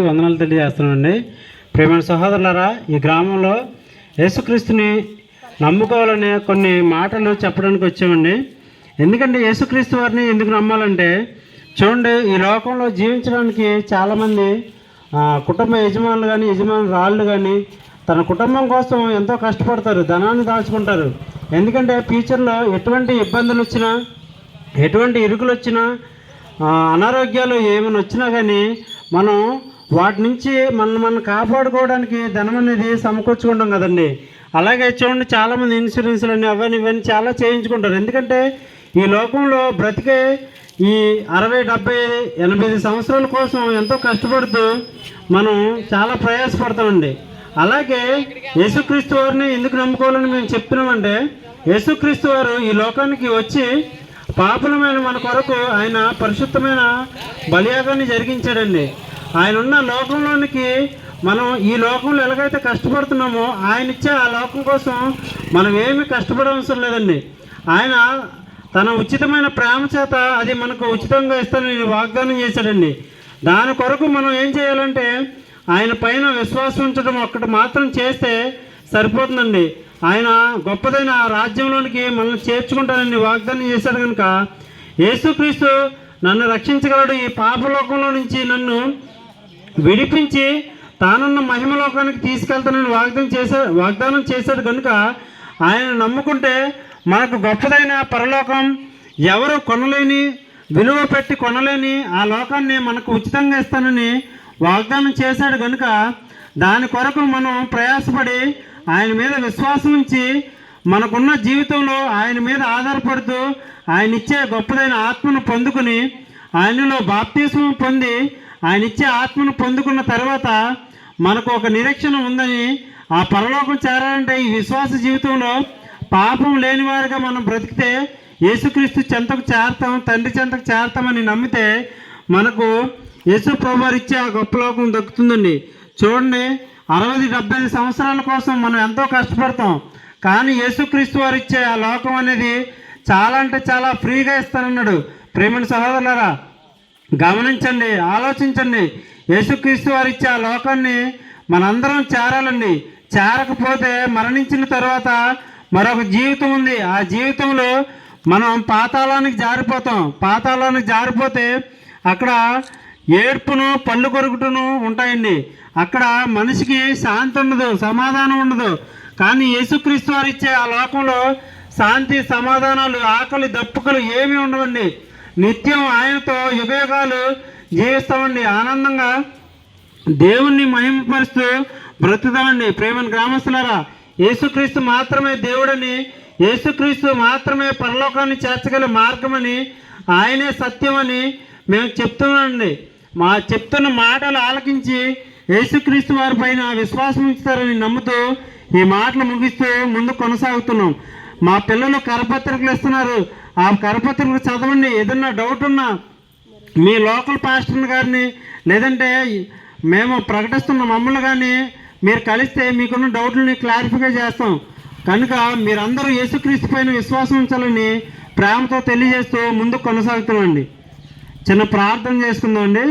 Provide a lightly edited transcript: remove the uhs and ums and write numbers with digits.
వందనాలు తెలియజేస్తున్నానండి. ప్రేమ సహోదరులారా, ఈ గ్రామంలో యేసుక్రీస్తుని నమ్ముకోవాలనే కొన్ని మాటలు చెప్పడానికి వచ్చామండి. ఎందుకంటే యేసుక్రీస్తు వారిని ఎందుకు నమ్మాలంటే, చూడండి, ఈ లోకంలో జీవించడానికి చాలామంది కుటుంబ యజమానులు కానీ యజమానురాళ్ళు కానీ తన కుటుంబం కోసం ఎంతో కష్టపడతారు, ధనాన్ని దాచుకుంటారు. ఎందుకంటే ఫ్యూచర్లో ఎటువంటి ఇబ్బందులు వచ్చినా, ఎటువంటి ఇరుకులు వచ్చినా, అనారోగ్యాలు ఏమైనా వచ్చినా కానీ మనం వాటి నుంచి మనం కాపాడుకోవడానికి ధనం అనేది సమకూర్చుకుంటాం కదండి. అలాగే చూడండి, చాలామంది ఇన్సూరెన్స్లు అని అవన్నీ ఇవన్నీ చాలా చేయించుకుంటారు. ఎందుకంటే ఈ లోకంలో బ్రతికే ఈ 60, 70, 80 సంవత్సరాల కోసం ఎంతో కష్టపడుతూ మనం చాలా ప్రయాసపడతామండి. అలాగే యేసుక్రీస్తు వారిని ఎందుకు నమ్ముకోవాలని మేము చెప్తున్నామంటే, యేసుక్రీస్తు వారు ఈ లోకానికి వచ్చి పాపులమైన మన కొరకు ఆయన పరిశుద్ధమైన బలియాగాన్ని జరిగించాడండి. ఆయన ఉన్న లోకంలోనికి మనం ఈ లోకంలో ఎలాగైతే కష్టపడుతున్నామో ఆయన ఇచ్చే ఆ లోకం కోసం మనం ఏమీ కష్టపడవసరం లేదండి. ఆయన తన ఉచితమైన ప్రేమ చేత అది మనకు ఉచితంగా ఇస్తానని వాగ్దానం చేశాడండి. దాని కొరకు మనం ఏం చేయాలంటే ఆయన పైన విశ్వాసం ఉంచడం ఒక్కటి మాత్రం చేస్తే సరిపోతుందండి. ఆయన గొప్పదైన రాజ్యంలోనికి మనల్ని చేర్చుకుంటానని వాగ్దానం చేశాడు. కనుక యేసుక్రీస్తు నన్ను రక్షించగలడు, ఈ పాపలోకంలో నుంచి నన్ను విడిపించి తానున్న మహిమలోకానికి తీసుకెళ్తానని వాగ్దానం చేశాడు. కనుక ఆయన నమ్ముకుంటే మనకు గొప్పదైన పరలోకం, ఎవరు కొనలేని, విలువ పెట్టి కొనలేని ఆ లోకాన్ని మనకు ఉచితంగా ఇస్తానని వాగ్దానం చేశాడు. కనుక దాని కొరకు మనం ప్రయాసపడి ఆయన మీద విశ్వాసం ఉంచి మనకున్న జీవితంలో ఆయన మీద ఆధారపడుతూ ఆయన ఇచ్చే గొప్పదైన ఆత్మను పొందుకుని ఆయనలో బాప్తిస్మం పొంది ఆయన ఇచ్చే ఆత్మను పొందుకున్న తర్వాత మనకు ఒక నిరీక్షణ ఉందని, ఆ పరలోకం చేరాలంటే ఈ విశ్వాస జీవితంలో పాపం లేని వారిగా మనం బ్రతికితే యేసుక్రీస్తు చెంతకు చేరతాం, తండ్రి చెంతకు చేరతామని నమ్మితే మనకు యేసు ప్రభువారు ఇచ్చే ఆ గొప్ప లోకం దక్కుతుందండి. చూడండి, 60, 70 సంవత్సరాల కోసం మనం ఎంతో కష్టపడతాం, కానీ యేసుక్రీస్తు వారు ఇచ్చే ఆ లోకం అనేది చాలా అంటే చాలా ఫ్రీగా ఇస్తానన్నాడు. ప్రేమ సహోదరులారా, గమనించండి, ఆలోచించండి. యేసుక్రీస్తు వారు ఇచ్చే ఆ లోకాన్ని మనందరం చేరాలండి. చేరకపోతే మరణించిన తర్వాత మరొక జీవితం ఉంది. ఆ జీవితంలో మనం పాతాళానికి జారిపోతాం. పాతాళానికి జారిపోతే అక్కడ ఏడ్పును, పళ్ళు కొరుకుటను ఉంటాయండి. అక్కడ మనిషికి శాంతి ఉండదు, సమాధానం ఉండదు. కానీ యేసుక్రీస్తు వారు ఇచ్చే ఆ లోకంలో శాంతి, సమాధానాలు, ఆకలి, దప్పుకలు ఏమీ ఉండవండి. నిత్యం ఆయనతో యుగయుగాలు జీవిస్తామండి. ఆనందంగా దేవుణ్ణి మహిమపరుస్తూ బ్రతుకుతామండి. ప్రేమను గ్రామస్తులారా, యేసుక్రీస్తు మాత్రమే దేవుడని, యేసుక్రీస్తు మాత్రమే పరలోకాన్ని చేర్చగల మార్గమని, ఆయనే సత్యమని మేము చెప్తున్నామండి. మా చెప్తున్న మాటలు ఆలకించి యేసుక్రీస్తు వారి పైన విశ్వాసం ఉంచుతారని నమ్ముతూ ఈ మాటలు ముగిస్తూ ముందు కొనసాగుతున్నాం. మా పిల్లలు కరపత్రికలు ఇస్తున్నారు, ఆ కరపత్రికలు చదవండి. ఏదన్నా డౌట్ ఉన్నా మీ లోకల్ పాస్టర్ గారిని, లేదంటే మేము ప్రకటిస్తున్న మమ్మల్ని కానీ మీరు కలిస్తే మీకున్న డౌట్లని క్లారిఫై చేస్తాం. కనుక మీరందరూ యేసుక్రీస్తు పైన విశ్వాసం ఉంచాలని ప్రేమతో తెలియజేస్తూ ముందుకు కొనసాగుతున్నామండి. చిన్న ప్రార్థన చేసుకుందామండి.